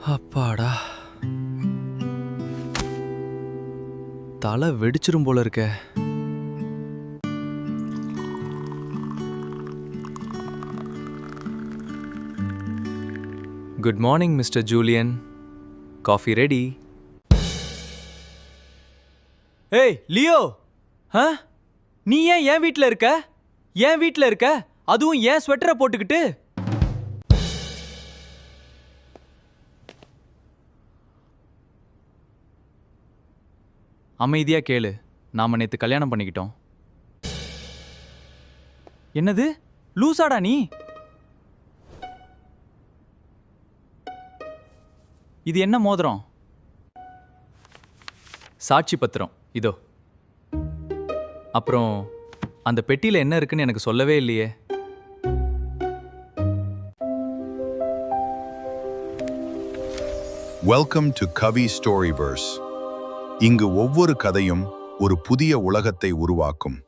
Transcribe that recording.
அப்பாடா, தலை வெடிச்சிரும் போல இருக்க. Good morning mister Julian. Coffee ready. ஏய் லியோ, நீ ஏன் என் வீட்டில் இருக்க? என் வீட்டில் இருக்க, அதுவும் ஏன் ஸ்வெட்டரை போட்டுக்கிட்டு? அமைதியா கேளு. நாம நேத்து கல்யாணம் பண்ணிக்கிட்டோம். என்னது, லூசாடா நீ? இது என்ன மோதிரம்? சாட்சி பத்திரம் இதோ. அப்புறம் அந்த பெட்டியில என்ன இருக்குன்னு எனக்கு சொல்லவே இல்லையே. Welcome to Kavi Storyverse. இங்கு ஒவ்வொரு கதையும் ஒரு புதிய உலகத்தை உருவாக்கும்.